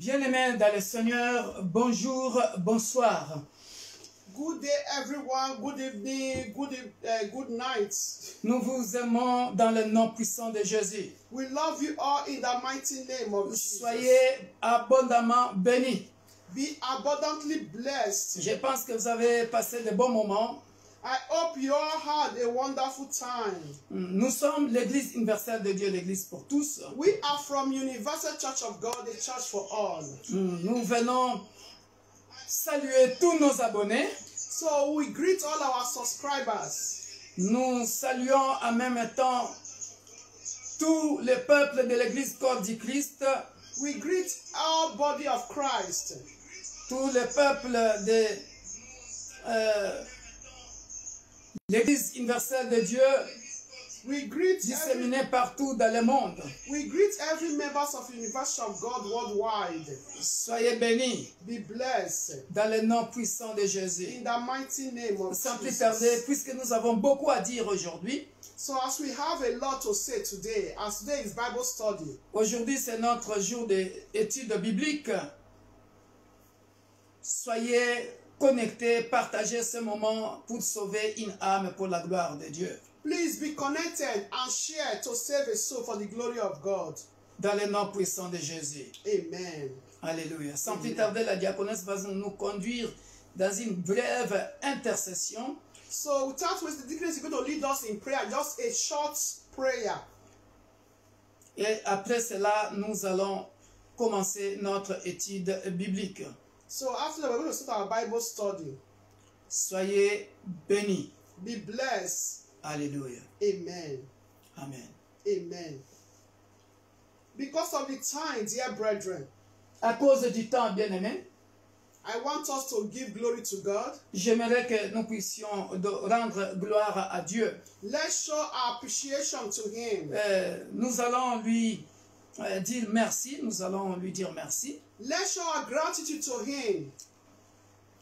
Bien-aimés dans le Seigneur, bonjour, bonsoir. Good day, everyone. Good evening. Good night. Nous vous aimons dans le nom puissant de Jésus. We love you all in the mighty name of Jesus. Soyez abondamment bénis. Be abundantly blessed. Je pense que vous avez passé de bons moments. I hope you all had a wonderful time. Nous sommes l'Église universelle de Dieu, l'Église pour tous. We are from Universal Church of God, the church for all. Nous venons saluer tous nos abonnés. So we greet all our subscribers. Nous saluons en même temps tout le peuple de l'Église corps du Christ. We greet our body of Christ. Tout le peuple de l'Église universelle de Dieu, We greet disséminée partout dans le monde. we greet every members of Universal of God worldwide. Soyez bénis Be blessed dans le nom puissant de Jésus. in the mighty name of Sans plus Jesus. tarder, puisque nous avons beaucoup à dire aujourd'hui, So as we have a lot to say today, as today is Bible study, aujourd'hui c'est notre jour d'études bibliques. Soyez connectés, partagez ce moment pour sauver une âme pour la gloire de Dieu. please be connected and share to save a soul for the glory of God. Dans le nom puissant de Jésus. Amen. Alléluia. Sans plus tarder, la diaconesse va nous conduire dans une brève intercession. So without wasting, the deaconess is going to lead us in prayer, just a short prayer. Et après cela, nous allons commencer notre étude biblique. So after that, we're going to start our Bible study. Soyez bénis. Be blessed. Alléluia. Amen. Amen. Amen. Because of the time, dear brethren, À cause du temps, bien-aimés, I want us to give glory to God. j'aimerais que nous puissions rendre gloire à Dieu. Let's show our appreciation to Him. Nous allons lui dire merci. Nous allons lui dire merci. Let's show our gratitude to Him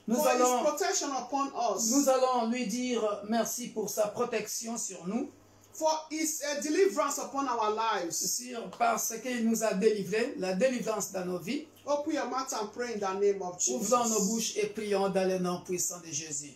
Nous for His allons, protection upon us, nous allons lui dire merci pour sa protection sur nous. for His deliverance upon our lives. Parce qu'il nous a délivrés, la délivrance dans nos vies. Open your mouth and pray in the name of Ouvrons nos Jesus. bouches et prions dans le nom puissant de Jésus.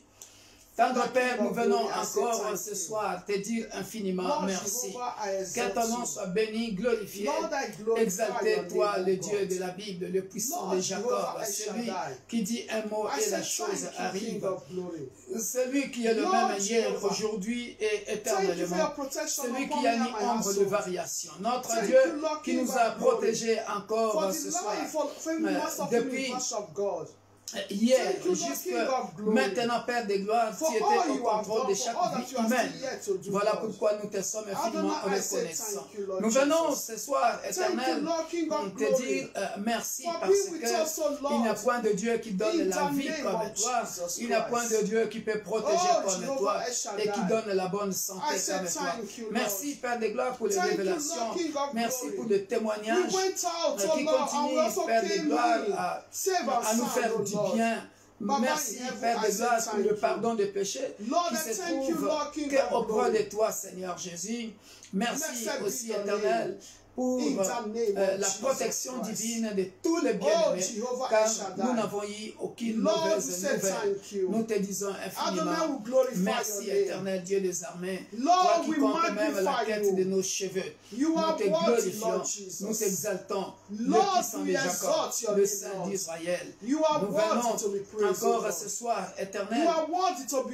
Tendre Père, nous venons encore ce soir te dire infiniment Lord merci. Jehovah, I Que exalt ton nom you. soit béni, glorifié, Lord, I glorify exalté, your toi, name, le O Dieu God. de la Bible, le puissant Lord de Jacob, Jehovah, El celui Shaddai. qui dit un mot I et la say chose thank you, King arrive. of glory. Celui qui est le Lord même hier, Jehovah. aujourd'hui et Thank you for éternellement. your protection Celui upon qui me a and ni my ombre de household. variation. Notre Thank Dieu you, Lord, qui King nous of a glory. protégés encore For ce the soir. life for famous of depuis Universal of God. Hier Thank you, Lord, jusque King of glory. maintenant, Père de gloire, For tu étais all au you have contrôle done, de for chaque all that vie you are humaine. still yet to do, Voilà Lord. pourquoi nous te sommes infiniment Adonai, I say reconnaissants. thank you, Lord Nous venons Jesus. ce soir, Thank you, éternel, Lord, King of te glory. dire merci For parce being with us, so que il n'y a Lord. point de Dieu qui donne In la the vie name comme of toi. Jesus Il n'y a point de Dieu qui peut protéger Oh, comme Jehovah toi El Shaddai. et qui donne la bonne santé I say comme toi. thank you, Lord. Merci, Père de gloire, pour les Thank you, révélations. Lord, King of Merci glory. pour le We témoignage went out, oh qui Lord, and we continue, also Père de came gloire, in. Save our à nous son, faire oh du Lord. bien. Baba Merci, in heaven, Père I de say grâce, pour thank le you. pardon des péchés Lord, qui I se thank you, trouve Lord, King of qu'auprès glory. de toi, Seigneur Jésus. Merci Blessed be aussi, your éternel, name. pour In the name of la Jesus protection Christ. divine de tous les Oh, bien-aimés, Jehovah car El Shaddai. nous n'avons eu aucune Lord, we mauvaise say nouvelle. thank you. Nous te disons Adonai, infiniment we glorify merci, your name. éternel Dieu des armées. Lord, Toi qui we comptes même la magnify tête you. de nos cheveux. You Nous are te worthy, glorifions, Lord Jesus. nous t'exaltons, Lord, le puissant de we Jacob, exalt your le name, Saint Lord. d'Israël. You are Nous worthy to be venons praised, encore oh ce Lord. soir, éternel, You are worthy to be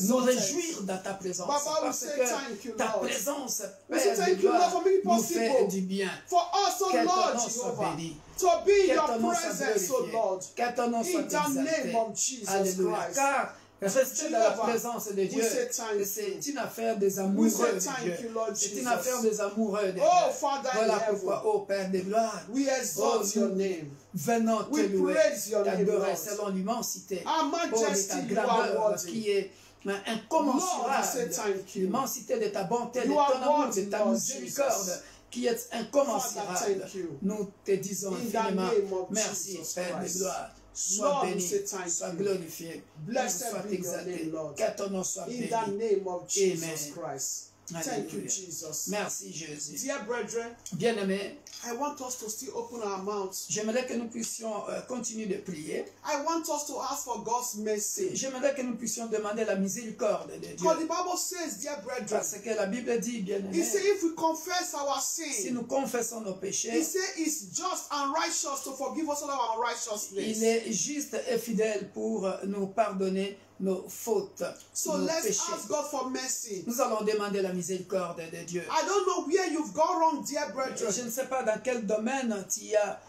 nous exalted. réjouir dans ta présence. Baba, we Parce say thank que you, ta Lord. présence, We say Père de thank you, Lord, gloire, for making it nous fait possible du bien. for us, oh Que ton Lord nom soit Jehovah, béni. to be in Que your ton nom soit presence, oh glorifié. Lord. Que ton nom soit In the name exalté. of Jesus Alléluia. Christ. Car rester dans la Jehovah, présence de Dieu, we say thank you. c'est une affaire des We amoureux say de thank Dieu. you, Lord C'est une Jesus. affaire des amoureux de Dieu. Oh, Father in Voilà heaven, pourquoi, ô Père de gloire, we exalt Oh, your nous name. venons te We louer, praise your name, t'adorer Lord. selon l'immensité, Our oh, de majesty, ta you are grandeur worthy. qui est Lord, we say incommensurable, thank you. l'immensité de ta bonté, de You ton are amour, de worthy, ta Lord miséricorde, Jesus. qui est incommensurable. Father, thank you. Nous te disons In the infiniment name of merci, Jesus Père de Christ. gloire. Sois Lord, we béni, say thank sois you. glorifié, Blessed sois be your exalté, name, Lord. que ton nom soit In béni. the name of Jesus Amen. Christ. Thank you, Alléluia. Jesus. Merci Jésus. Dear brethren, Bien-aimés, I want us to still open our mouths. J'aimerais que nous puissions continuer de prier. I want us to ask for God's mercy. J'aimerais que nous puissions demander la miséricorde de Dieu. Because the Bible says, dear brethren, Parce que la Bible dit, bien it aimé, says if we confess our si sin, nous confessons nos it péchés, says it's just and righteous to forgive us all our unrighteousness. il est juste et fidèle pour nous pardonner nos fautes, So nos let's péchés. ask God for mercy. Nous allons demander la miséricorde de Dieu. I don't know where you've gone wrong, dear Je brethren. ne sais pas dans quel domaine tu as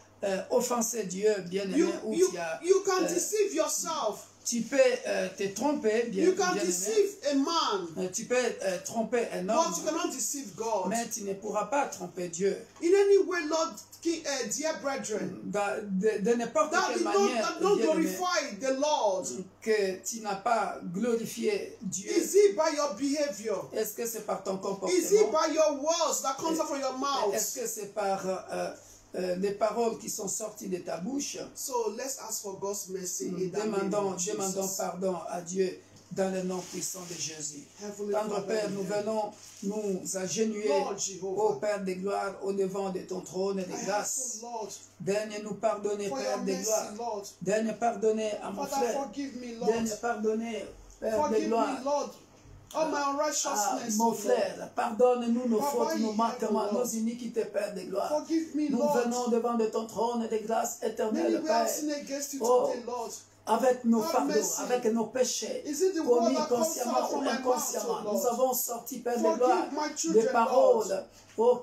offensé Dieu, bien aimé, ou You can deceive yourself. tu peux te tromper, bien, You bien can aimé. deceive a man, Tu peux tromper un homme, but you cannot deceive God. mais tu ne pourras pas tromper Dieu. In any way, Lord, dear brethren, De n'importe that quelle did manière, not, don't bien aimé, glorify the Lord. que tu n'as pas glorifié Dieu. Is it by your behavior? Est-ce que c'est par ton Is it comportement? by your words that comes out from your mouth? Est-ce que c'est par les paroles qui sont sorties de ta bouche? So let's ask for God's mercy in the name Demandons of Jesus. pardon à Dieu dans le nom puissant de Jésus. Heavenly Tendre Father, Père, nous venons nous agenouiller Lord au Jehovah, Père des gloires au devant de ton trône de I ask, grâce. oh Lord, Daigne nous pardonner, for Père your des mercy, gloires. Lord. Daigne pardonner à mon Father, frère. forgive me, Lord. Daigne pardonner, Père des Forgive gloires. me, Lord, all my Ah, unrighteousness, mon oh Lord. frère, pardonne-nous nos Papa, fautes, nos il manquements, est nos Lord. iniquités, Père des gloires. Forgive me, Nous Lord. venons devant de ton trône de grâce Maybe éternelle, we have Père, sinned against you Oh, today, Lord. avec nos Have fardeaux, mercy. avec nos péchés, Is it the word commis that comes out consciemment ou from my mouth, inconsciemment. oh Nous Lord? avons sorti, Père des Forgive gloires, my children, des paroles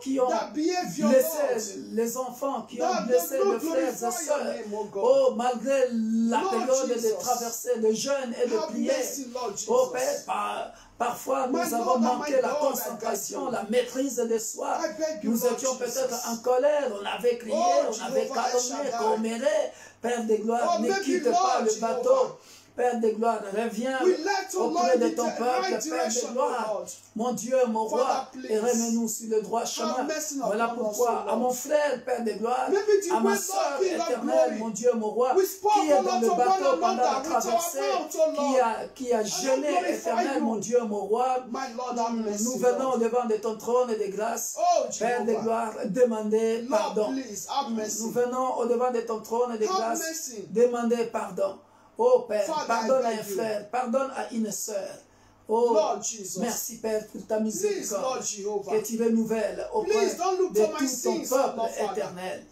qui ont That behavior, blessé Lord, les enfants, qui ont that blessé does not les frères et glorify your sœurs. name, oh God. Oh, malgré la Lord période de Jesus. traversée, de jeûne et de Have prière. mercy, Lord Jesus. Oh Père, parfois nous My avons Lord and manqué my la God, concentration, I beg you. la maîtrise de soi. I beg you, Nous Lord étions Jesus. peut-être en colère, on avait crié, Oh, on avait Jehovah El calomnié, Shaddai. comméré. Père des gloires, Oh, ne maybe, quitte Lord pas le Jehovah. bateau. Père des gloires, reviens We let, oh auprès Lord, de in ton the peuple, right Père des direction, oh gloires. Lord. Mon Dieu, mon Father, roi, please. et remets-nous sur le droit chemin. mercy Voilà upon us, pourquoi, oh à Lord. mon frère, Père des gloires, Maybe the à ma way, soeur Lord, King of éternelle, glory. mon Dieu, mon roi, We spoke, qui est oh dans Lord, le to bateau one pendant la another with our traversée, mouth, oh Lord. qui a jeûné glorify éternel, you. mon Dieu, mon roi. My Lord, have mercy, Nous venons Lord. devant de ton trône de grâce, Oh, Père de Jehovah. gloire, demander Lord, pardon. please, have mercy. Nous venons au devant de ton trône de Have grâce, mercy. demander pardon. Oh Père, Father, pardonne I à beg un you. frère, pardonne à une sœur. Oh, Lord Jesus. merci Père pour ta Please, miséricorde Lord Jehovah. que tu renouvelles auprès Please don't look de for my tout ton sins, peuple Lord Father. éternel.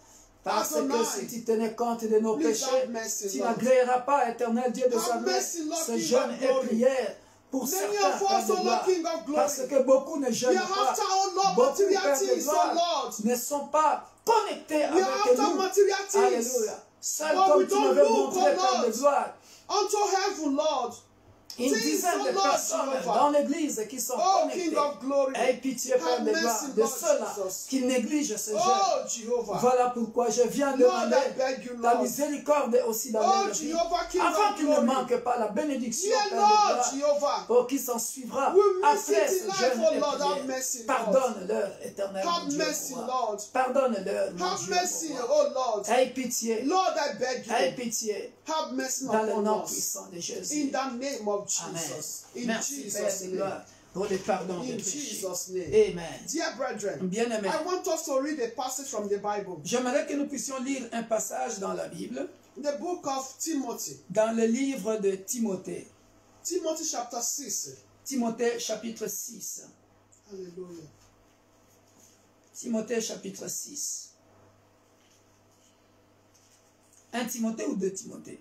Parce Adonai. que si tu tenais compte de nos Please péchés, have mercy, tu Lord. n'agréeras pas, éternel Dieu de Have savoir mercy, Lord, ce King jeûne of et glory. prière pour Many certains, of Père us, de oh Lord, gloire. King of glory. Parce que beaucoup ne We jeûnent are pas. after, oh Lord, Beaucoup, material Père de things, oh gloire, Lord. ne sont pas connectés We are avec after nous. material things. Alléluia. Seul But comme we tu don't m'avais look, montré, oh Père de Lord. gloire, Unto heaven, Lord. une Things, dizaine de oh Lord, personnes Jehovah. dans l'église qui sont Oh, connectées. King of glory. Aie pitié, Père Have de mercy, gloire, de Lord ceux-là Jesus. qui négligent ce jeûne. Oh, Jehovah. Voilà pourquoi je viens Lord, demander I beg you, ta Lord. miséricorde aussi dans Oh, leur vie, Jehovah, King afin of qu'il ne glory. manque pas la bénédiction, Dear Père de Lord, gloire, Jehovah. oh, qui s'en suivra We miss après it ce in life, jeûne oh et Lord, have prière. mercy, Lord. Pardonne-leur, éternel, mon Have Dieu, mercy, mon roi. Lord. Pardonne-leur, mon Have Dieu, mercy, mon roi. oh Lord. Aie pitié, Lord, I beg aie you. pitié, Have mercy dans le upon nom us. puissant de In Jésus. the name of Amen. Jesus. In Merci, Père Jesus' de name. gloire, pour le pardon des In péchés. Jesus' name. Amen. Dear brethren, Bien-aimés, I want us to read a passage from the Bible. j'aimerais que nous puissions lire un passage dans la Bible, The book of Timothy. dans le livre de Timothée. Timothy chapter 6. Timothée chapitre 6. Hallelujah. Timothée chapitre 6. 1 Timothée ou 2 Timothée?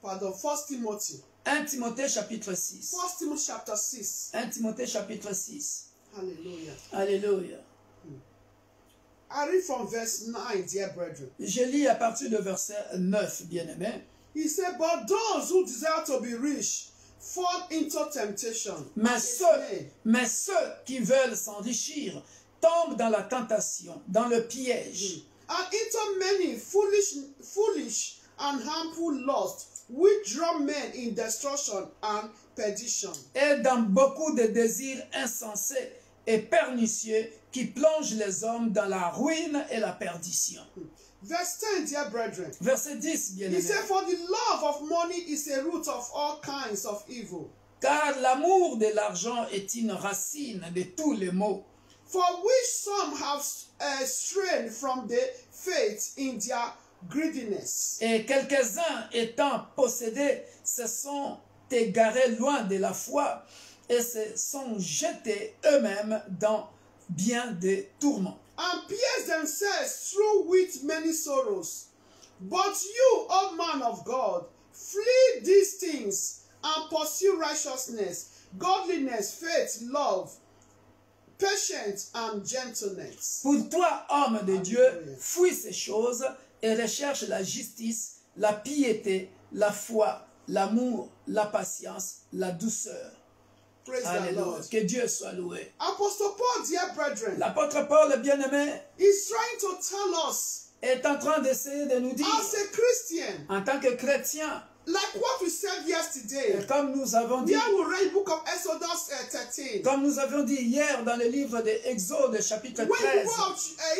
Pardon, 1 Timothy. 1 Timothée chapitre 6. 1 Timothy chapter 6. 1 Timothée chapitre 6. Hallelujah. Alléluia. I read from verse 9, dear brethren. Je lis à partir de verset 9, bien-aimé. He said, but those who desire to be rich fall into temptation. Mais ceux qui veulent s'enrichir tombent dans la tentation, dans le piège. And into many foolish and harmful lusts, which draw men in destruction and perdition. Et dans beaucoup de désirs insensés et pernicieux qui plongent les hommes dans la ruine et la perdition. Verse 10, dear brethren. Verset 10, He bien-aimé. said, for the love of money is a root of all kinds of evil. Car l'amour de l'argent est une racine de tous les maux. For which some have strayed from the faith in their greediness. Et quelques-uns étant possédés se sont égarés loin de la foi et se sont jetés eux-mêmes dans bien des tourments. And pierced themselves through with many sorrows. But you, O man of God, flee these things and pursue righteousness, godliness, faith, love, patience, and gentleness. Pour toi, homme de Dieu, fuis ces choses et recherche la justice, la piété, la foi, l'amour, la patience, la douceur. Praise the Alléluia. Lord. Que Dieu soit loué. Apostle Paul, dear brethren, L'apôtre Paul, bien-aimé, is trying to tell us est en train d'essayer de nous dire, as a Christian, en tant que chrétien, like what we said yesterday, comme nous avons dit, here we read book of Exodus 13. comme nous avions dit hier dans le livre de Exode chapitre When 13, people of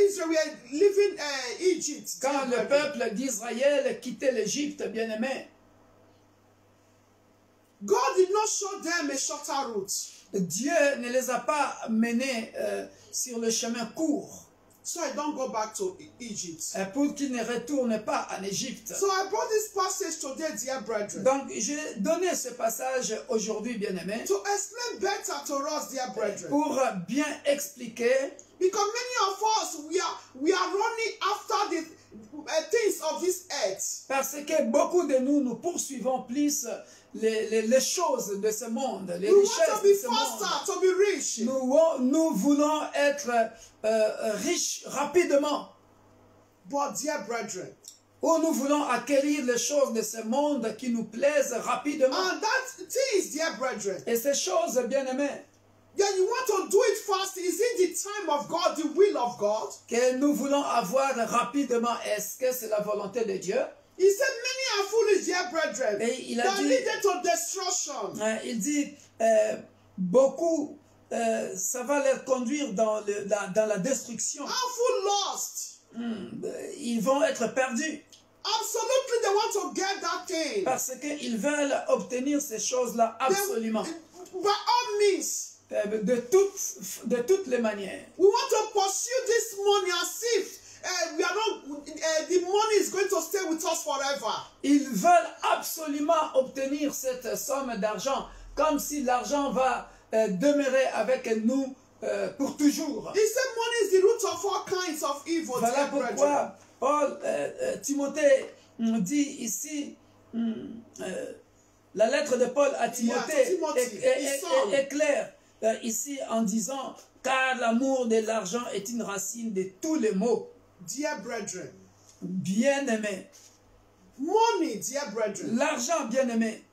Israel were leaving Egypt, quand dear le brethren, peuple d'Israël quittait l'Égypte, bien-aimé, God did not show them a shorter route. Dieu ne les a pas menés sur le chemin court So I don't go back to Egypt. pour qu'ils ne retournent pas en Égypte. So I brought this passage today, dear brethren, Donc, j'ai donné ce passage aujourd'hui, bien-aimé, to explain better to us, dear brethren. pour bien expliquer, Because many of us, we are running after the things of this earth. parce que beaucoup de nous, nous poursuivons plus les choses de ce monde, les We want richesses to de be ce monde. faster, to be rich. Nous voulons être riches rapidement, But, dear brethren, ou nous voulons acquérir les choses de ce monde qui nous plaisent rapidement. and that things, dear brethren, Et ces choses, bien-aimés, yeah, you want to do it fast. Is it the time of God, the will of God? que nous voulons avoir rapidement, est-ce que c'est la volonté de Dieu? He said, many are foolish, dear brethren, Et il a that dit, leaded to destruction. Il dit, beaucoup, ça va les conduire dans la destruction. Harmful lust. Ils vont être perdus Absolutely, they want to get that thing. parce qu'ils veulent obtenir ces choses-là absolument, By all means, de toutes les manières. we want to pursue this money as if we are not. The money is going to stay with us forever. Ils veulent absolument obtenir cette somme d'argent comme si l'argent va demeurer avec nous pour toujours. He said, money is the root of all kinds of evil. Voilà Dear brethren. pourquoi Paul, Timothée dit ici, la lettre de Paul à Timothée est claire ici en disant, car l'amour de l'argent est une racine de tous les maux. Dear brethren, Bien-aimé, money, dear brethren, l'argent, bien-aimé,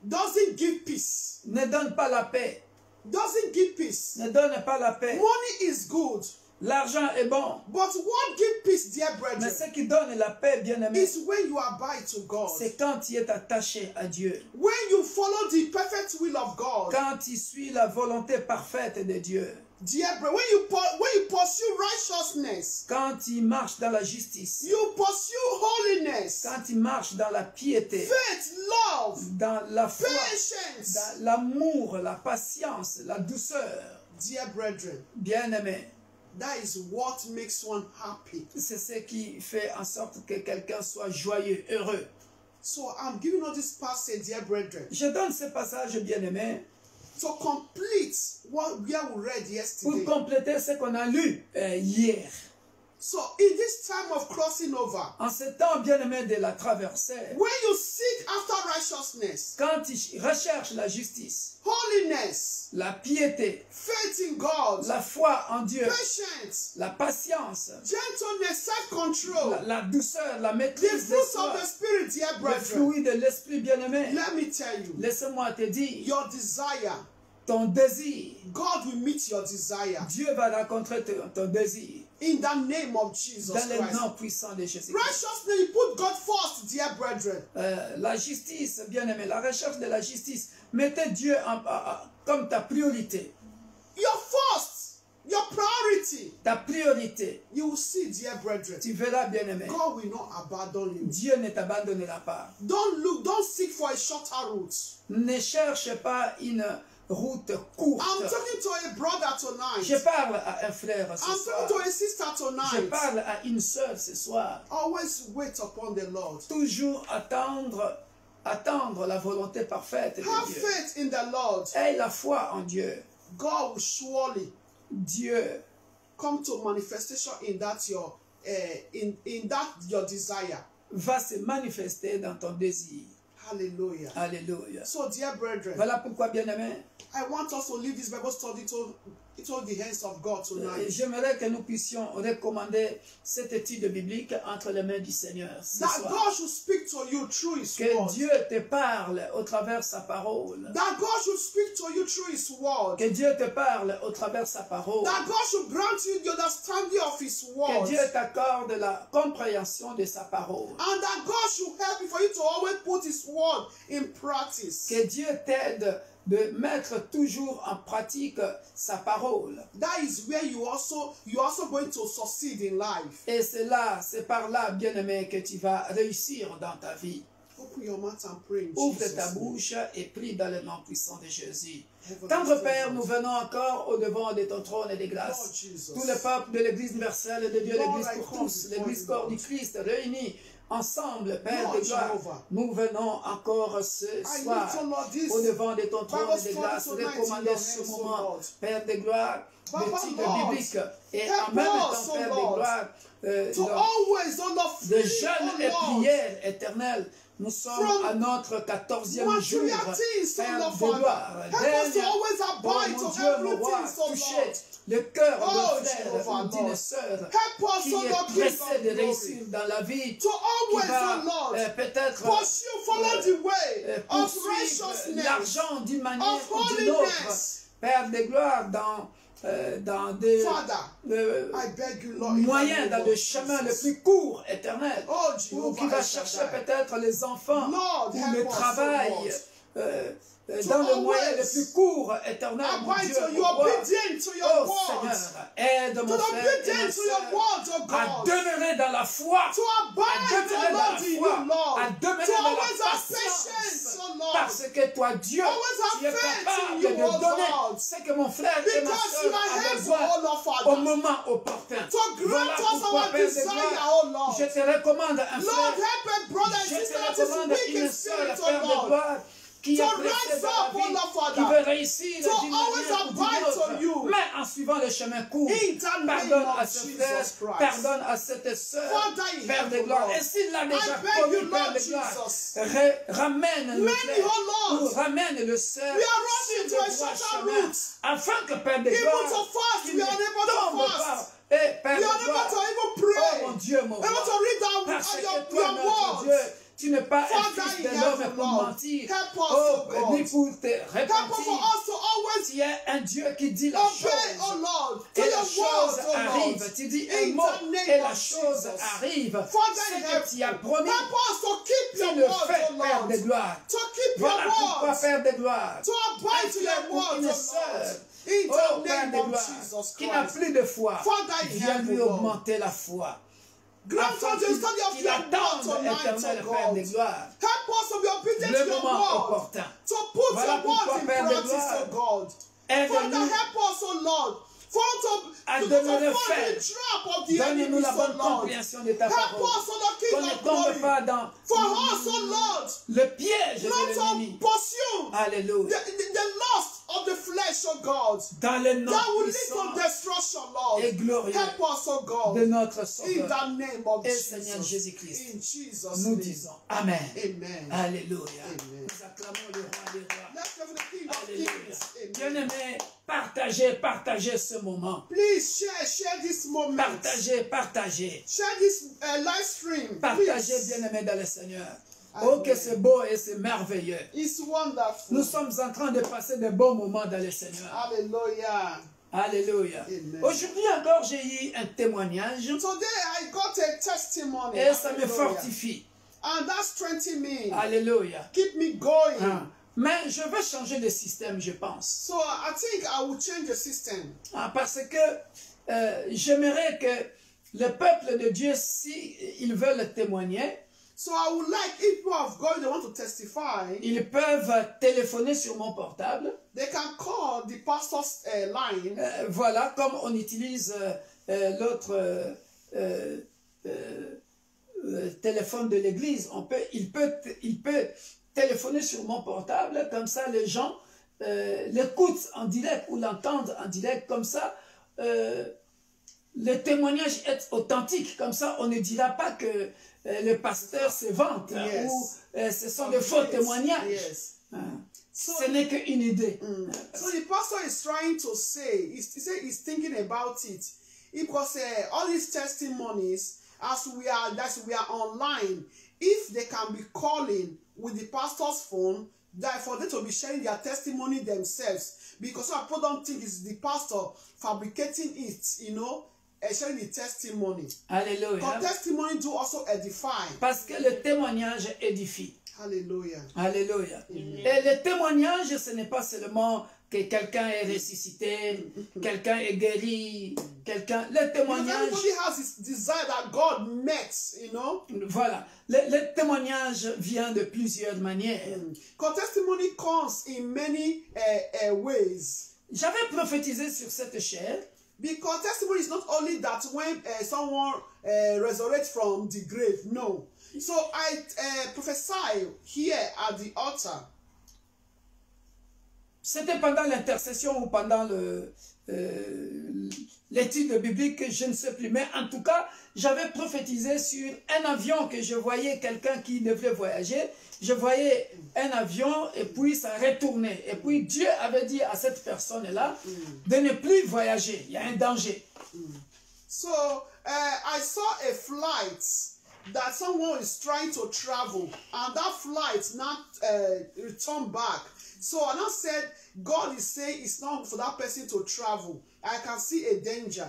doesn't give peace. ne donne pas la paix. Doesn't give peace. Ne donne pas la paix. Money is good. L'argent est bon. But what gives peace, dear Mais brethren, ce qui donne la paix, bien-aimé, is when you abide to God. c'est quand tu es attaché à Dieu. When you follow the perfect will of God. Quand tu suis la volonté parfaite de Dieu. Dear brethren, when you pursue righteousness, Quand tu marches dans la justice. you pursue holiness, Quand tu marches dans la piété. faith, love, Dans la foi. patience. Dans l'amour, la patience, la douceur. Dear brethren, Bien-aimé, that is what makes one happy. c'est ce qui fait en sorte que quelqu'un soit joyeux, heureux. So I'm giving you this passage, dear brethren, Je donne ce passage, bien-aimé, to complete what we read pour yesterday. compléter ce qu'on a lu hier. So in this time of crossing over, En ce temps bien-aimé de la traversée, when you seek after righteousness, quand tu recherches la justice, holiness, la piété, faith in God, la foi en Dieu, patience, la patience, gentleness, self-control, la douceur, la the maîtrise de fruits soi, of the Spirit, dear le brethren, fruit de l'esprit bien-aimé, let me tell you, laisse-moi te dire, your desire, ton désir, God will meet your desire Dieu va rencontrer ton désir in the name of Jesus dans le Christ. nom puissant de Jésus. Righteousness, you put God first, dear brethren. La justice, bien-aimé, la recherche de la justice, mettez Dieu comme ta priorité. Your first, your priority. Ta priorité, You will see, dear brethren, tu verras, bien-aimé, God will not abandon you. Dieu ne t'abandonnera pas. Don't seek for a shorter route. Ne cherche pas une route courte. I'm talking to a brother Je tonight. parle à un frère ce I'm soir. talking to a sister Je tonight. parle à une sœur ce soir. Always wait upon the Lord. Toujours attendre la volonté parfaite de Have Dieu. faith in the Lord. Aie la foi en Dieu. God will surely Dieu come to manifestation in that your in that your desire. va se manifester dans ton désir. Hallelujah. Alléluia. So, dear brethren, Voilà pourquoi, bien-aimés, I want us to leave this Bible study to the hands of God tonight. j'aimerais que nous puissions recommander cette étude biblique entre les mains du Seigneur ce That soir. God should speak to you through His Que word. Dieu te parle au travers sa parole. That God should speak to you through His word. Que Dieu te parle au travers sa parole. That God should grant you the understanding of His Que word. Dieu t'accorde la compréhension de sa parole. And that God should help you for you to always put His word in practice. Que Dieu t'aide de mettre toujours en pratique sa parole. That is where you're also going to succeed in life. Et c'est par là, bien-aimé, que tu vas réussir dans ta vie. Open your mouth and pray in Ouvre Jesus' ta name. bouche et prie dans le nom puissant de Jésus. Heavenly Tendre Père, Father, nous venons encore au devant de ton trône et des Lord grâces. Jesus, Tout le peuple de l'Église universelle de Dieu, Lord, l'Église I pour come tous, before l'Église you, corps Lord. du Christ, réunis ensemble, Père Lord de gloire. Jehovah, Nous venons encore ce I soir lift, oh Lord, this au devant de ton trône Bible et de study grâce, tonight in recommander your ce hands, oh moment, Lord. Père de gloire, Papa, d'études Lord, bibliques et help en même us, temps, oh Père de Lord, gloire, to always, oh Lord, de flee, jeûne oh et Lord, prière éternelle. Nous sommes from à notre 14e jour, material things, oh Père Lord, de Father. gloire. Help us to always Oh abide mon to Dieu, mon everything, roi, oh Lord. toucher le cœur Oh, d'un frère Jehovah, ou d'une Lord. sœur Help us, qui oh Lord, est King pressé of de glory, réussir dans la vie, to qui always, va oh Lord, peut-être follow the way of poursuivre righteousness, l'argent d'une manière of ou d'une autre. holiness. Père de gloire, dans des Father, I beg you, Lord, in the moyens, name dans of le chemin le Jesus. plus court, éternel, Oh, ou Jehovah, qui va El chercher Shaddai. peut-être les enfants, Lord, ou help le us, travail, oh Lord. dans le always moyen le plus court, éternel, mon Abide Dieu, to mon your roi. obedience to your Oh words. Seigneur, aide To mon the frère et ma obedience to your sœur words, oh à God. demeurer dans la foi, To à abide, demeurer oh dans Lord, la in foi, you, Lord. à demeurer To dans la always have patience, patience, oh Lord. parce que toi, Dieu, Always have tu es faith capable in de you, oh donner God. ce que mon frère et ma Because sœur you are a able, besoin oh Lord, au Father. moment opportun. To Voilà grant us pourquoi, our Père de desire, gloire, oh Lord. je te recommande un Lord, frère, help a brother and je sister te that is recommande weak une in sœur, spirit, Père oh de Lord. gloire, qui To est pressée rise dans up, la oh vie, Lord, Father. qui veut réussir To d'une always manière ou d'une abide autre, to you. mais en suivant le chemin court. In the name Pardonne à of ce Jesus frère, Christ. pardonne à cette sœur, Father in Père de heaven, gloire. Lord. Et s'il l'a déjà I beg connu, you, Père Lord de gloire, Jesus. ramène le Many, frère, oh Lord. ou ramène le sœur We are rushing sur to a le droit shorter chemin, route. afin que Père de Even gloire, to fast, qu'il we ne are unable to tombe fast. pas. Et Père We are de unable gloire, to even oh pray. mon Dieu, mon Able roi, to read down parce que your toi, notre Dieu, words. tu n'es pas un Father fils in de l'homme heaven, pour Lord. mentir, Help us, oh, oh God. ni pour te Help us repentir. for us to always Tu es un Dieu qui dit la obey, chose. oh Lord, to Et la your chose words, oh arrive. Lord. Tu dis In un mot the name et la of chose Jesus. arrive. Father Ce in que heaven, tu as promis, help us to keep tu your le words, fais, oh Père Lord. de gloire. To keep Voilà your pourquoi, words. Père de gloire, To abide to un your frère ou words, une oh sœur, Lord. In oh the Père name de of gloire, Jesus qui n'a Christ. plus de foi, Father in viens heaven, lui Lord. augmenter la foi. Grant Afin us the study of qu'il your word attende, tonight, éternel oh Père God. de gloire, Help us to be obedient le to your moment word. opportun. To put Voilà your pourquoi, words in Père de practice, gloire, oh God. Father, aide-nous help us, oh Lord. à To demeurer fall in fermes. the trap of the Donne-nous enemy, la oh bonne Lord. compréhension de ta Help parole. us, oh Lord, Qu'on King ne of tombe glory. pas dans For us, oh Lord, le piège de not l'ennemi. to pursue Alléluia. the lust of the flesh, oh God. Dans le nom That will lead puissant to destruction, Lord. et glorieux Help us, oh God. de notre In Sauveur the name of et Seigneur Jesus. Jésus-Christ. In Jesus' Nous name. disons Amen. Amen. Alléluia. Amen. Nous acclamons le roi des rois. Let's go to the King of Alléluia. Kings. Amen. Bien-aimés, partagez ce moment. Please share this moment. Partagez. Share this live stream. Partagez, Please. bien-aimés dans le Seigneur. Amen. Oh, que c'est beau et c'est merveilleux. It's wonderful. Nous sommes en train de passer de bons moments dans le Seigneur. Hallelujah. Alléluia. Amen. Aujourd'hui encore, j'ai eu un témoignage Today I got a testimony. et ça me Hallelujah. fortifie. And that strengthens me. Alléluia. Keep me going. Ah. Mais je vais changer de système, je pense. So I think I will change the system. Parce que j'aimerais que le peuple de Dieu, si ils veulent témoigner, So I would like, if people of God, they want to testify, ils peuvent téléphoner sur mon portable. they can call the pastor's line. Voilà, comme on utilise l'autre téléphone de l'église, il peut téléphoner sur mon portable, comme ça les gens l'écoutent en direct ou l'entendent en direct, comme ça le témoignage est authentique, comme ça on ne dira pas que le pasteur se vante, Yes. ou ce sont de faux témoignages. Yes. So, ce n'est qu'une idée. So the pastor is trying to say, he's thinking about it. Because all these testimonies, as we are online, if they can be calling with the pastor's phone, that for them to be sharing their testimony themselves, because some people don't think it's the pastor fabricating it, you know, sharing the testimony. Alléluia. Because testimony do also edify. Parce que le témoignage édifie. Hallelujah. Alléluia. Et le témoignage, ce n'est pas seulement que quelqu'un est ressuscité, quelqu'un est guéri, le témoignage... Everybody has this desire that God met, you know. Voilà. Le témoignage vient de plusieurs manières. Because testimony comes in many ways. J'avais prophétisé sur cette chair. Because testimony is not only that when someone resurrects from the grave, no. So I prophesy here at the altar. C'était pendant l'intercession ou pendant l'étude biblique, je ne sais plus. Mais en tout cas, j'avais prophétisé sur un avion que je voyais quelqu'un qui devait voyager. Je voyais un avion et puis ça retournait. Et puis Dieu avait dit à cette personne-là de ne plus voyager. Il y a un danger. So I saw a flight that someone is trying to travel, and that flight not return back. So I now said, God is saying it's not for that person to travel. I can see a danger.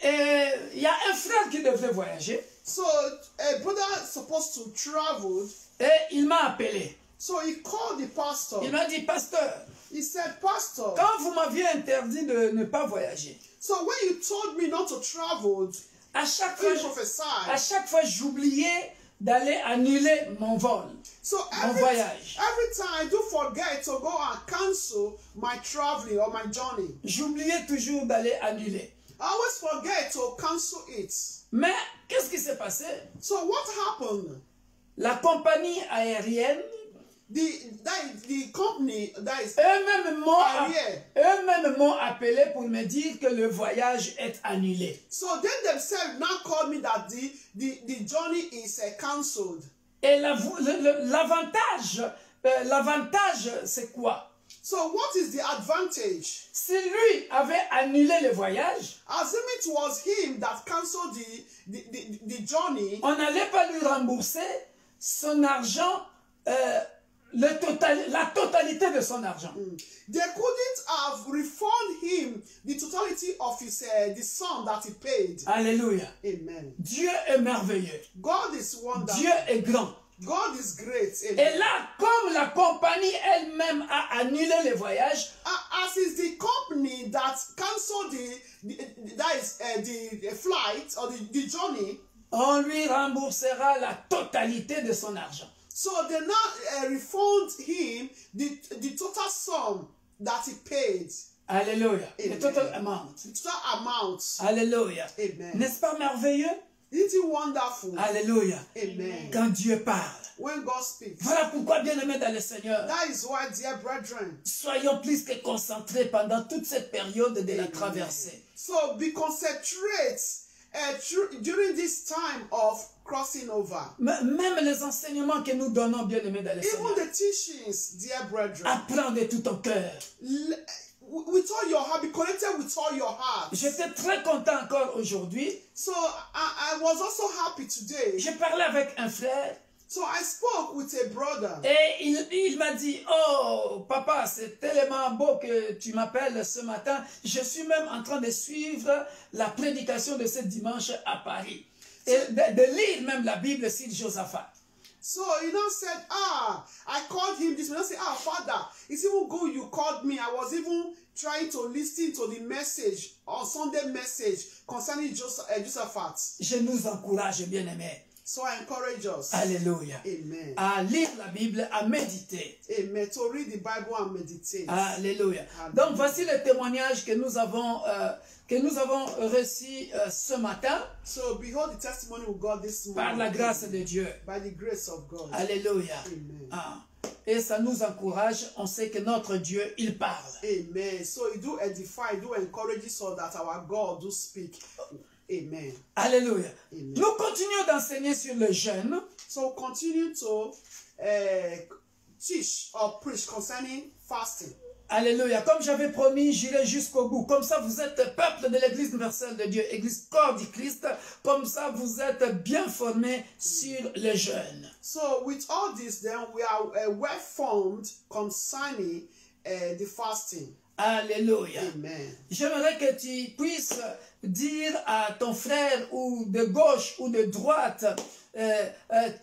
Et il y a un frère qui devait voyager. So a brother supposed to travel. Et il m'a appelé. So he called the pastor. Il m'a dit, pasteur, He said, Pastor, quand vous m'aviez interdit de ne pas voyager, so when you told me not to travel, à chaque you fois, prophesied. j'oubliais d'aller annuler mon vol, So mon voyage. every time I do forget to go and cancel my traveling or my journey. J'oubliais toujours d'aller annuler. I always forget to cancel it. Mais qu'est-ce qui s'est passé? So what happened? La compagnie aérienne, The company that is eux-mêmes Aérienne. m'ont appelé pour me dire que le voyage est annulé. So they themselves now called me that the journey is cancelled. Et l'avantage, c'est quoi? So what is the advantage? Si lui avait annulé le voyage, Assuming it was him that cancelled the journey, on n'allait pas lui rembourser son argent, la totalité de son argent. they couldn't have refunded him the totality of his the sum that he paid. Alléluia. Amen. Dieu est merveilleux. God is wonderful. Dieu est grand. God is great. Amen. Et là, comme la compagnie elle-même a annulé le voyage, As is the company that cancelled the flight or the journey, on lui remboursera la totalité de son argent. so they now refund him the total sum that he paid. Alléluia. Amen. Le total amount. The total amount. Alléluia. Amen. N'est-ce pas merveilleux? Isn't it wonderful? Alléluia. Amen. Quand Dieu parle. When God speaks. Voilà pourquoi, bien-aimés dans le Seigneur, That is why, dear brethren, soyons plus que concentrés pendant toute cette période de la traversée. so be concentrate during this time of crossing over. Même les enseignements que nous donnons, bien-aimés dans le Even Seigneur, the teachings, dear brethren, apprends de tout ton cœur. with all your heart, be connected with all your heart. J'étais très content encore aujourd'hui. So I was also happy today. J'ai parlé avec un frère So I spoke with a brother. et il m'a dit, oh papa, c'est tellement beau que tu m'appelles ce matin. Je suis même en train de suivre la prédication de ce dimanche à Paris. Et de lire même la Bible sur Josaphat. So he now said, I called him this morning. I said, Father, it's even good you called me. I was even trying to listen to the message, on Sunday message, concerning Josaphat. Je nous encourage, bien-aimés. So I encourage us. Alléluia. Amen. À lire la Bible, à méditer. Amen. To read the Bible and meditate. Alléluia. Donc voici le témoignage que nous avons reçu ce matin. So behold the testimony we got this morning. Par la grâce de Dieu. By the grace of God. Alléluia. Amen. Et ça nous encourage. On sait que notre Dieu, il parle. Amen. So it do edify, it do encourage us so that our God do speak. Amen. Alléluia. Amen. Nous continuons d'enseigner sur le jeûne. So continue to teach or preach concerning fasting. Alléluia. Comme j'avais promis, j'irai jusqu'au bout. Comme ça, vous êtes peuple de l'Église universelle de Dieu, Église corps du Christ. Comme ça, vous êtes bien formés sur le jeûne. So with all this, then we are well formed concerning the fasting. Alléluia. Amen. J'aimerais que tu puisses dire à ton frère ou de gauche ou de droite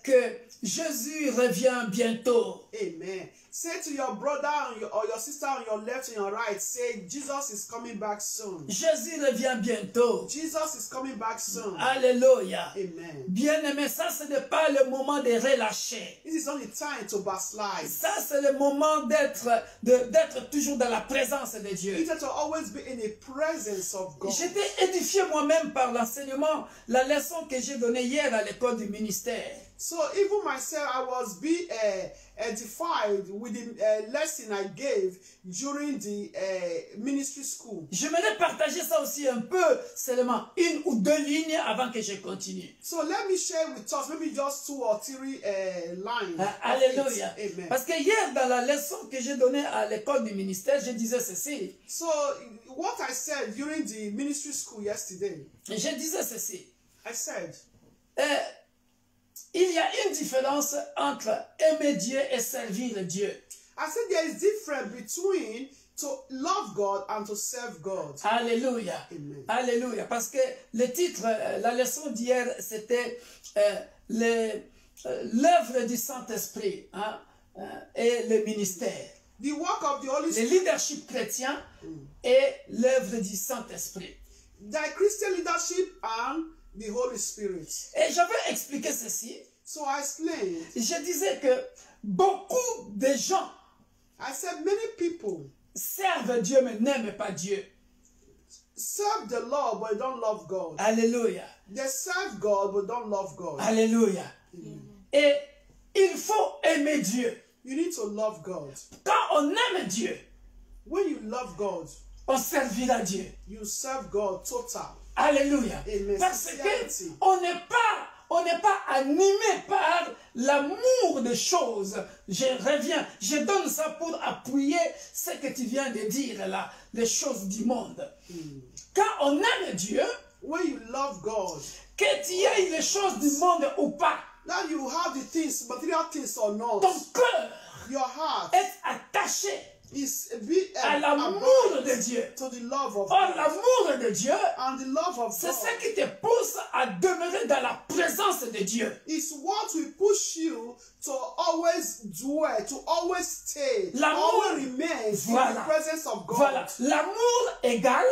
que Jésus revient bientôt. Amen. Say to your brother or your sister on your left and your right, say Jesus is coming back soon. Jésus revient bientôt. Jesus is coming back soon. Alléluia. Amen. Bien-aimé, ça ce n'est pas le moment de relâcher. This is only time to backslide. Ça c'est le moment d'être toujours dans la présence de Dieu. It has to always be in the presence of God. J'étais édifié moi-même par l'enseignement, la leçon que j'ai donnée hier à l'école du ministère. So even myself, I was edified with the lesson I gave during the ministry school. J'aimerais partager ça aussi un peu, seulement une ou deux lignes avant que je continue. So let me share with us maybe just 2 or 3 lines. Alléluia. Amen. Parce que hier, dans la leçon que j'ai donnée à l'école du ministère, je disais ceci. So what I said during the ministry school yesterday, Je disais ceci. I said, il y a une différence entre aimer Dieu et servir Dieu. I said there is difference between to love God and to serve God. Alléluia. Amen. Alléluia. Parce que le titre, la leçon d'hier, c'était l'œuvre du Saint-Esprit et le ministère. The work of the Holy Le Spirit. leadership chrétien et l'œuvre du Saint-Esprit. The Christian leadership and the Holy Spirit. Et j'avais expliqué ceci. So I explained. Je disais que beaucoup de gens I said many people servent Dieu mais n'aiment pas Dieu. serve the Lord but don't love God. Alléluia. They serve God but don't love God. Alléluia. Et il faut aimer Dieu. You need to love God. Quand on aime Dieu, When you love God, on servira Dieu. you serve God total. Alléluia. Amen. Parce Sincerity. qu'on n'est pas animé par l'amour des choses. Je reviens, je donne ça pour appuyer ce que tu viens de dire là, les choses du monde. Quand on aime Dieu, When you love God, que tu aies les choses du monde ou pas, now you have the things, material things or not, ton cœur your heart est attaché is à l'amour abandoned de Dieu. to the love of Or, God. l'amour de Dieu, And the love of c'est God ce qui te pousse à demeurer dans la présence de Dieu. is what will push you to always dwell, to always stay, L'amour, always remain in voilà. the presence of God. Voilà, l'amour égale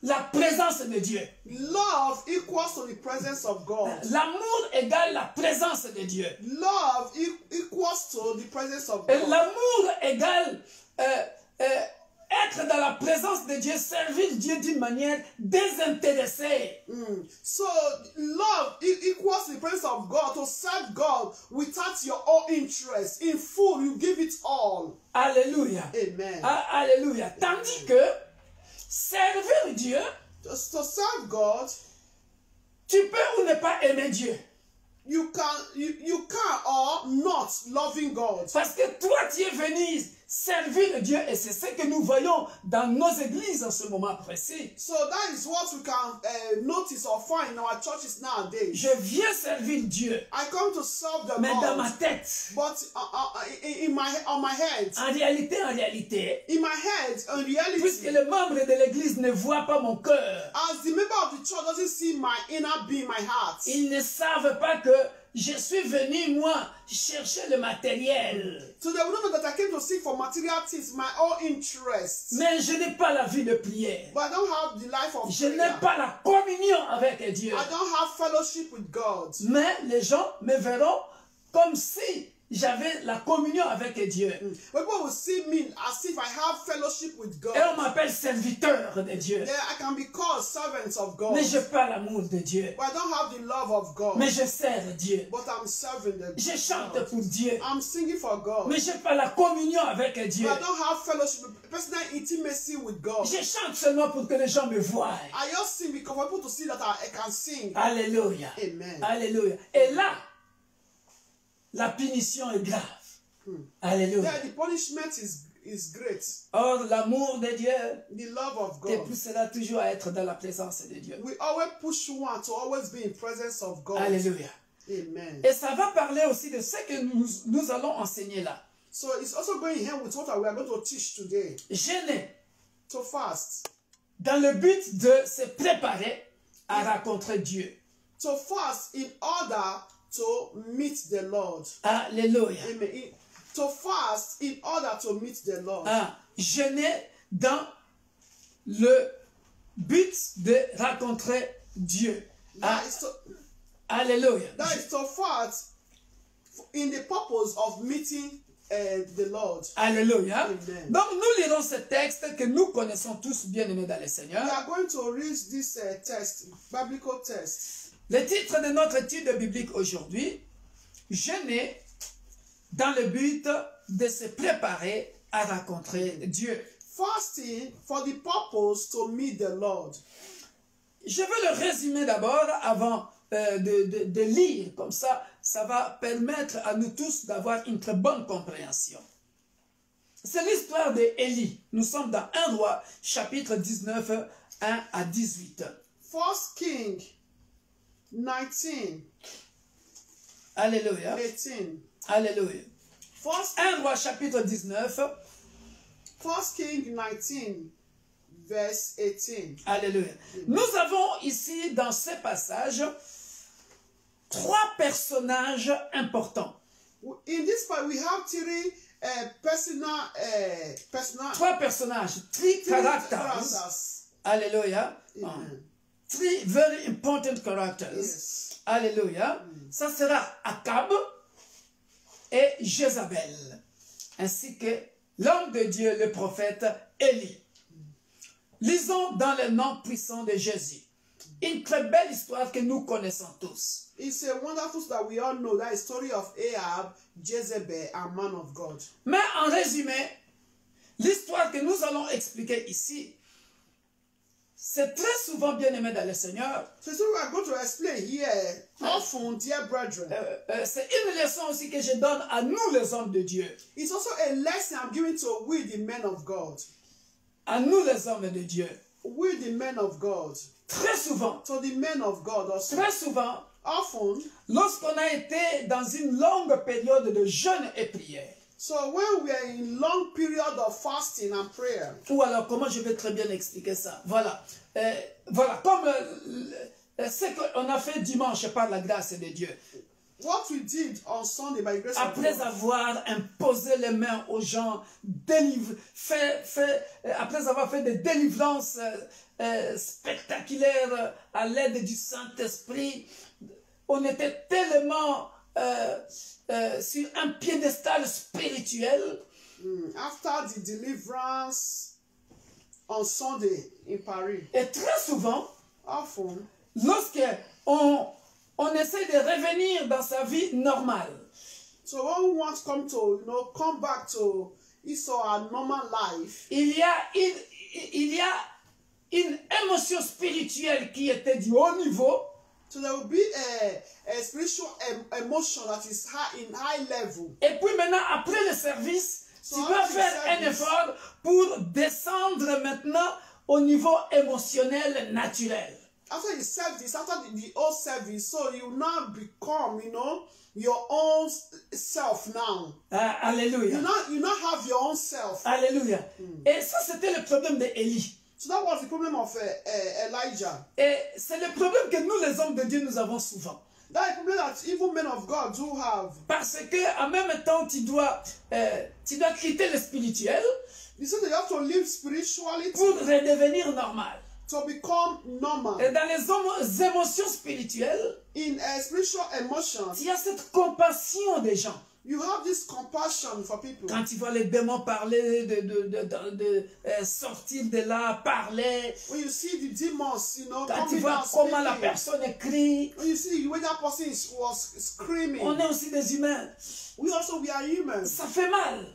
la présence de Dieu. Love equals to the presence of God. L'amour égale la présence de Dieu. Love equals to the presence of Et God. l'amour égale être dans la présence de Dieu, servir Dieu d'une manière désintéressée. So love equals to the presence of God, to serve God without your own interest. In full, you give it all. Alléluia. Amen. Alléluia. Tandis que servir Dieu, To serve God, tu peux ou ne pas aimer Dieu. you can or not loving God. Parce que toi, tu es venu servir Dieu et c'est ce que nous voyons dans nos églises en ce moment précis. So that is what we can notice or find in our churches nowadays. Je viens servir Dieu, I come to serve the mais dans Lord, ma tête, but on my head, en réalité, in my head, in puisque reality, les membres de l'église ne voient pas mon cœur, as the member of the church doesn't see my inner being, my heart, ils ne savent pas que je suis venu, moi, chercher le matériel. So they will not know that I came to seek for material things, my own interests. Mais je n'ai pas la vie de prière. But I don't have the life of Je n'ai prayer. pas la communion avec Dieu. I don't have fellowship with God. Mais les gens me verront comme si j'avais la communion avec Dieu. People will see me as if I have fellowship with God. Et on m'appelle serviteur de Dieu. Yeah, I can be called servants of God. Mais je n'ai pas l'amour de Dieu. But I don't have the love of God. Mais je sers Dieu. But I'm serving the Je chante God. pour Dieu. I'm singing for God. Mais je n'ai pas la communion avec Dieu. But I don't have fellowship, personal intimacy with God. Je chante seulement pour que les gens me voient. I just sing because for people to see that I can sing. Alléluia. Amen. Alléluia. Et là, la punition est grave. Alléluia. Yeah, the punishment is great. Or, l'amour de Dieu The love of te God. poussera toujours à être dans la présence de Dieu. We always push one to always be in presence of God. Alléluia. Amen. Et ça va parler aussi de ce que nous allons enseigner là. So it's also going hand with what we are going to teach today. Jeûner To fast. dans le but de se préparer à rencontrer Dieu. To fast in order to meet the Lord. Alléluia. Amen. To fast in order to meet the Lord. Jeûner dans le but de rencontrer Dieu. Alléluia. That is to fast in the purpose of meeting the Lord. Alléluia. Amen. Donc nous lirons ce texte que nous connaissons tous bien aimés dans le We Seigneur. are going to read this text, biblical text. Le titre de notre étude biblique aujourd'hui, Jeûner dans le but de se préparer à rencontrer Dieu. Fasting for the purpose to meet the Lord. Je veux le résumer d'abord avant de lire, comme ça va permettre à nous tous d'avoir une très bonne compréhension. C'est l'histoire d'Élie. Nous sommes dans 1 Roi, chapitre 19, 1 à 18. 1 King 19, Alléluia. 18. Alléluia. 1 1 Roi, chapitre 19. King 19, verse 18. Alléluia. Nous avons ici, dans ce passage, 3 personnages importants. In this part, we have three personal 3 personnages, 3 characters. characters. Alléluia. Amen. 3 very important characters. Yes. Alléluia. Ça sera Akab et Jézabel, ainsi que l'homme de Dieu, le prophète Élie. Lisons dans le nom puissant de Jésus. Une très belle histoire que nous connaissons tous. It's a wonderful that we all know, that story of Ahab, Jezebel, and man of God. Mais en résumé, l'histoire que nous allons expliquer ici, c'est très souvent bien aimé dans le Seigneur. So we are going to explain here, often, dear brethren. C'est une leçon aussi que je donne à nous les hommes de Dieu. It's also a lesson I'm giving to we, the men of God. À nous les hommes de Dieu. We, the men of God. Très souvent, To the men of God also. très souvent, Often, lorsqu'on a été dans une longue période de jeûne et prière, so when we are in long period of fasting and prayer, ou alors comment je vais très bien expliquer ça, voilà, voilà, comme ce qu'on a fait dimanche par la grâce de Dieu, what we did on Sunday by the grace of après God, avoir imposé les mains aux gens, après avoir fait des délivrances spectaculaires à l'aide du Saint-Esprit, on était tellement sur un piédestal spirituel. after the deliverance on Sunday in Paris, Et très souvent, often, lorsque on essaie de revenir dans sa vie normale, so when we want to come back to his or our normal life, il y a une émotion spirituelle qui était du haut niveau. so there will be a spiritual emotion that is in high level. Et puis maintenant, après le service, So tu dois after the faire un service, effort pour descendre maintenant au niveau émotionnel naturel. After the service, after the old service, so you now become, your own self now. Alléluia. You now have your own self. Alléluia. Et ça, c'était le problème d'Élie. So that was the problem of Elijah. Et c'est le problème que nous, les hommes de Dieu, nous avons souvent. That is a problem that even men of God do have. Parce que en même temps, tu dois quitter le spirituel You see, you have to live spirituality pour redevenir normal. to become normal. Et dans les émotions spirituelles, In spiritual emotions, il y a cette compassion des gens. you have this compassion for people. Quand tu vois les démons parler, sortir de là, parler, When you see the demons, you know, quand tu coming vois down comment la speaking, personne crie, when you see the way that person was screaming, on est aussi des humains. we are humans. Ça fait mal.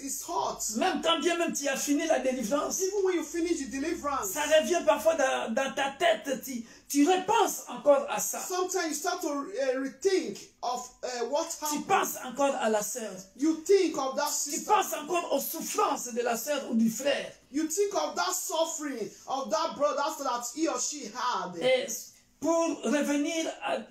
It's hot. Même quand bien même tu as fini la délivrance, Even when you finish the deliverance, ça revient parfois dans ta tête, tu repenses encore à ça. sometimes you start to rethink of what Tu happened. penses encore à la sœur. You think of that Tu sister. penses encore aux souffrances de la sœur ou du frère. You think of that suffering of that brother that he or she had. Et pour revenir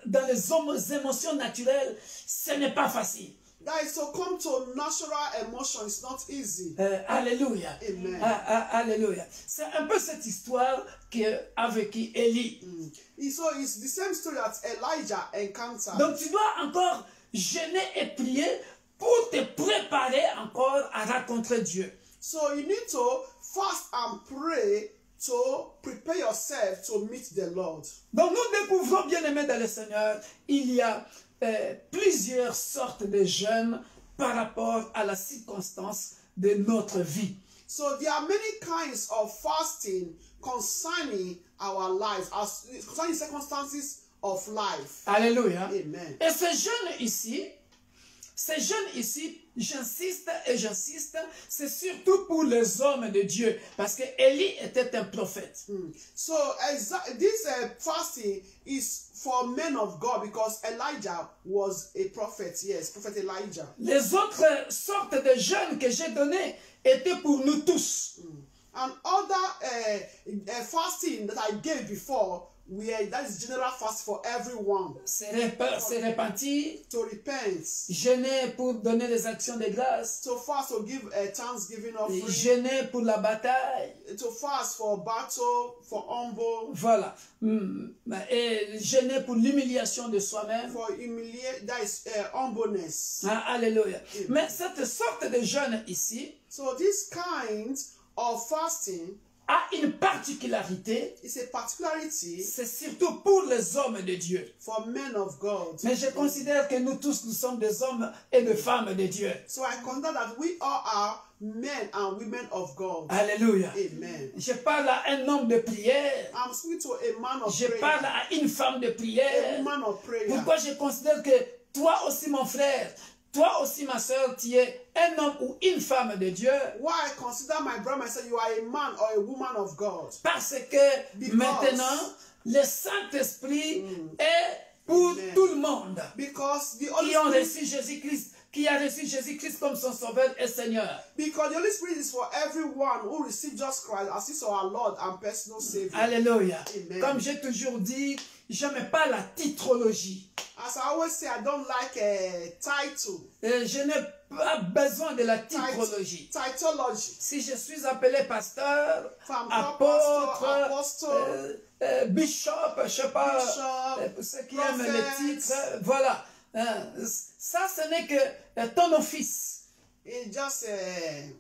dans les émotions naturelles, ce n'est pas facile. That is to come to natural emotion. It's not easy. Alléluia. Amen. Alléluia. C'est un peu cette histoire qu'a vécu Élie. So it's the same story that Elijah encountered. Donc tu dois encore jeûner et prier pour te préparer encore à rencontrer Dieu. So you need to fast and pray to prepare yourself to meet the Lord. Donc nous découvrons, bien-aimés dans le Seigneur, il y a plusieurs sortes de jeûnes par rapport à la circonstance de notre vie. So there are many kinds of fasting concerning our lives, concerning circumstances of life. Alléluia. Amen. Et ces jeûnes ici, j'insiste et j'insiste, c'est surtout pour les hommes de Dieu, parce que Élie était un prophète. So this fasting is for men of God because Elijah was a prophet. Yes, prophet Elijah. Les autres sortes de jeûnes que j'ai données étaient pour nous tous. And other fasting that I gave before, that is general fast for everyone. C'est repentir, To repent, jeûner pour donner des actions de grâce, to fast to give a thanksgiving offering, jeûner pour la bataille, to fast for battle, for humble, voilà. Et jeûner pour l'humiliation de soi-même. for humiliate, that is humbleness. Alléluia. Mais cette sorte de jeûne ici So this kind of fasting a une particularité, is a particularity c'est surtout pour les hommes de Dieu. for men of God. Mais je considère que nous tous, nous sommes des hommes et des femmes de Dieu. So I consider that we all are men and women of God. Alléluia. Amen. Je parle à un homme de prière. I'm speaking to a man of Je parle prayer, à une femme de a prière. woman of prayer. Pourquoi je considère que toi aussi, mon frère, toi aussi, ma soeur, tu es un homme ou une femme de Dieu. Why I consider my brother myself, you are a man or a woman of God. Parce que Because maintenant, le Saint-Esprit est pour Amen. tout le monde Because the Holy qui ont Spirit, reçu Jésus-Christ, qui a reçu Jésus-Christ comme son Sauveur et Seigneur. because the Holy Spirit is for everyone who received Jesus Christ as his our Lord and personal Savior. Alléluia. Amen. Comme j'ai toujours dit, je n'aime pas la titrologie. As I always say, I don't like a title. Je n'ai pas besoin de la titrologie. Titology. Si je suis appelé pasteur, From apôtre, apostle, bishop, je sais pas, bishop, pour ceux qui aiment prophet. les titres, voilà. Ça, ce n'est que ton office. It's just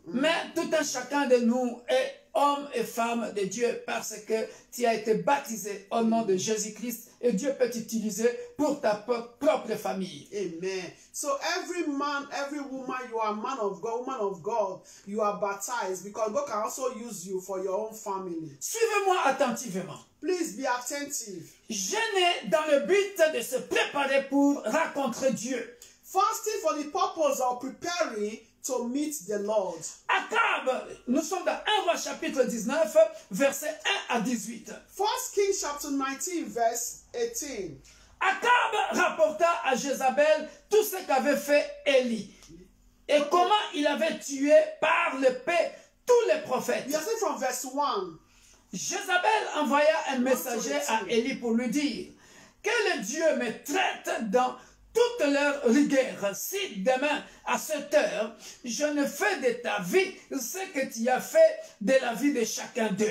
Mais tout un chacun de nous est homme et femme de Dieu parce que tu as été baptisé au nom de Jésus-Christ et Dieu peut t'utiliser pour ta propre famille. Amen. So every man, every woman, you are man of God, woman of God, you are baptized because God can also use you for your own family. Suivez-moi attentivement. Please be attentive. Jeûner dans le but de se préparer pour rencontrer Dieu. Fasting for the purpose of preparing to meet the Lord. Akab, nous sommes dans 1 Roi chapitre 19, versets 1 à 18. 1 Kings chapter 19 verse 18. Akab rapporta à Jézabel tout ce qu'avait fait Élie et comment il avait tué par l'épée tous les prophètes. We are saying from verse 1. Jézabel envoya un messager à Élie pour lui dire que le Dieu me traite dans toute leur rigueur, si demain à cette heure, je ne fais de ta vie ce que tu as fait de la vie de chacun d'eux.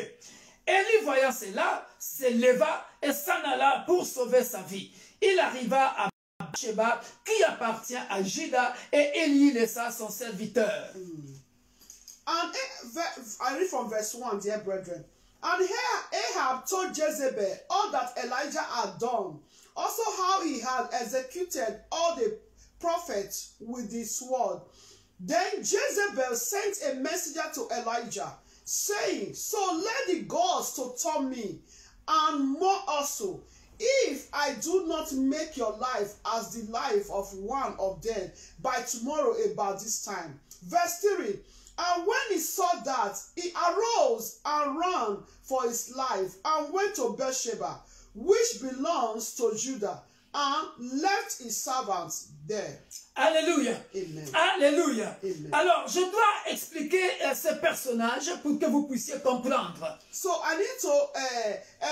Élie, voyant cela, se leva et s'en alla pour sauver sa vie. il arriva à Sheba, qui appartient à Juda, et Élie laissa son serviteur. And I read from verse 1, dear brethren. And here Ahab told Jezebel all that Elijah had done, also how he had executed all the prophets with the sword. Then Jezebel sent a messenger to Elijah, saying, so let the gods to turn me, and more also, if I do not make your life as the life of one of them by tomorrow about this time. Verse 3. And when he saw that, he arose and ran for his life and went to Beersheba, which belongs to Judah, and left his servants there. Alléluia. Amen. Alléluia. Amen. Alors, je dois expliquer ce personnage pour que vous puissiez comprendre. So I need to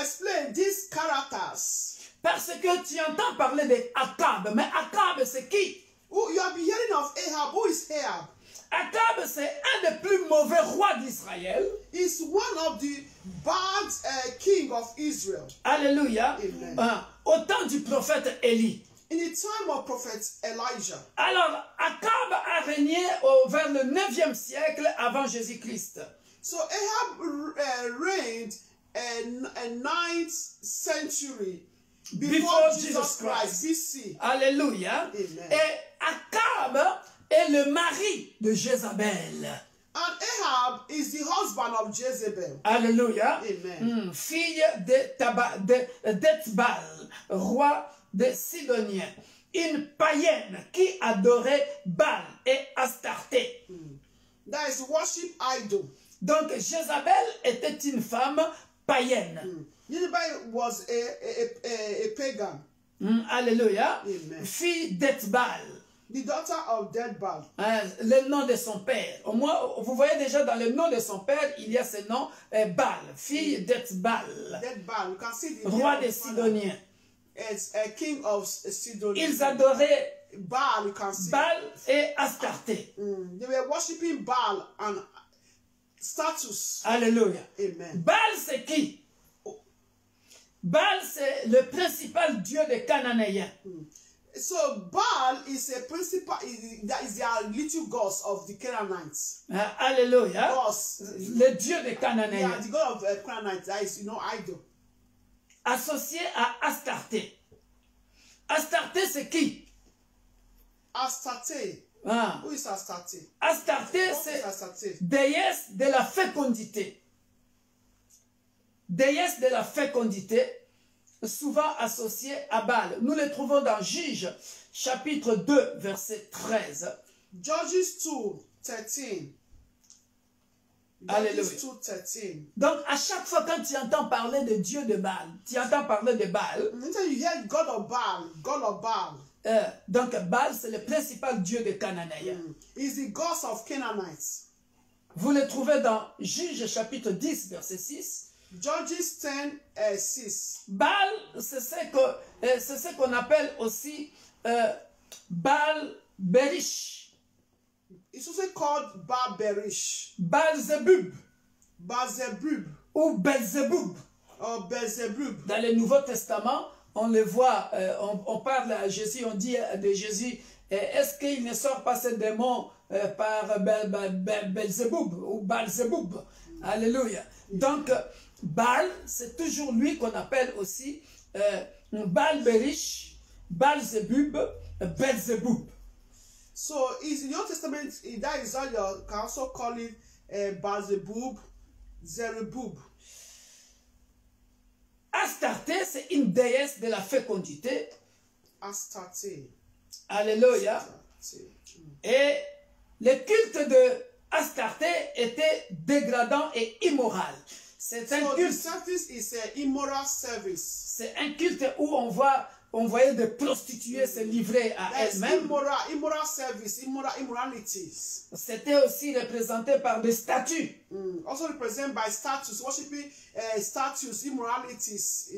explain these characters. Parce que tu entends parler de Akab, mais Akab c'est qui? You have been hearing of Ahab. Who is Ahab? Akab c'est un des plus mauvais rois d'Israël. He's one of the bad king of Israel. Alléluia. Amen. Au temps du prophète Élie. In the time of prophet Elijah. Alors, Akab a régné vers le 9e siècle avant Jésus-Christ. So Ahab reigned in 9th century before Jesus Christ, BC. Alléluia. Amen. Et Akab est le mari de Jézabel. And Ahab is the husband of Jezebel. Alléluia. Amen. Fille d'Ethbal, roi des Sidoniens. Une païenne qui adorait Baal et Astarté. That is worship idol. Donc Jézabel était une femme païenne. Jezebel was a pagan. Alléluia. Amen. Fille d'Ethbal. The daughter of Deadbal. Le nom de son père. Au moins, vous voyez déjà dans le nom de son père, il y a ce nom, Baal, fille d'Ethbal. Deadbal. You can see the Roi des Sidoniens. As a king of Sidon. Ils adoraient Baal, you can see. Baal et Astarté. They were worshiping Baal and status. Alléluia. Amen. Baal, c'est qui? Baal, c'est le principal dieu des Cananéens. So Baal is a principal, that is their little gods of the Canaanites. Alléluia. Gods. Le dieu des Yeah, Cananéens. the god of Canaanites, that is, idol. Associé à Astarté. Astarté, c'est qui? Astarté. Ah. Who is Astarté? Astarté, What is c'est Astarté? déesse de la fécondité. Déesse de la fécondité, souvent associée à Baal. Nous le trouvons dans Juges, chapitre 2, verset 13. Judges 2, 13. Alléluia. Judges 2, 13. Donc, à chaque fois quand tu entends parler de Dieu de Baal, tu entends parler de Baal. Anytime you hear God of Baal, Donc, Baal, c'est le principal dieu des Cananéens. is the gods of Canaanites. Vous le trouvez dans Juges, chapitre 10, verset 6. Judges 10, 6. Baal, c'est ce qu'on appelle aussi Baal Berish. It's also called Baal Berish. Baal-Zebub. Baal-Zebub. Ou Belzebub. Or Beelzebub. Dans le Nouveau Testament, on le voit, on parle à Jésus, on dit de Jésus, est-ce qu'il ne sort pas ce démon par Belzebub ou Baal-Zebub? Alléluia. Donc, Baal, c'est toujours lui qu'on appelle aussi Baal-Berish, Baal-Zebub, Belzebub. So, in the Old Testament, that is how you can also call it Baal-Zebub, Zerubub. Astarté, c'est une déesse de la fécondité. Astarté. Alléluia. Astarté. Et le culte de Astarté était dégradant et immoral. C'est un So, the culte. service is an immoral service. C'est un culte où on voyait des prostituées se livrer à That's elles-mêmes. immoral service, immoralities. C'était aussi représenté par des statues. Also represented by statues, worshiping statues, immoralities,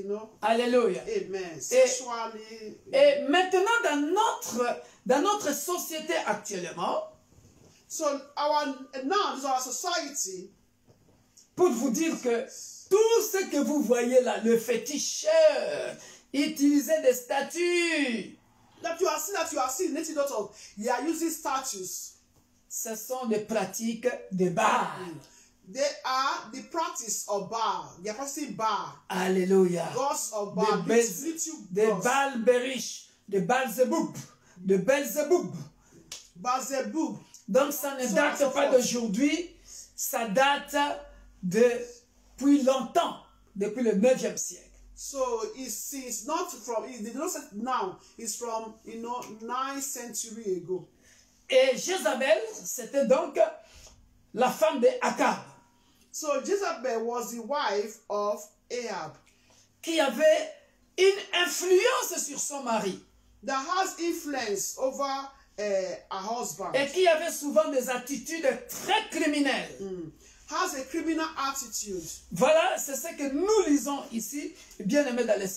Alléluia. Amen. Sexually. Et maintenant, dans notre société actuellement, So now this is our society. pour vous dire que tout ce que vous voyez là, le féticheur utilisaient des statues. That you are seeing native daughters, they are using statues. Ce sont des pratiques de Baal. They are the practice of Baal. They are practicing Baal. Alléluia. Gods of Baal. Des Baal Berish, de Baal-Zeboub, de Belzéboub. Baal-Zeboub. Donc ça ne date pas d'aujourd'hui, ça date depuis longtemps, depuis le 9e siècle. So it's not from, they don't say now, it's from, 9th century ago. Et Jézabel, c'était donc la femme de Akab. So Jezebel was the wife of Ahab. Qui avait une influence sur son mari. That has influence over her husband. Et qui avait souvent des attitudes très criminelles. Has a criminal attitude. Voilà, c'est ce que nous lisons ici, bien-aimés dans les Seigneur.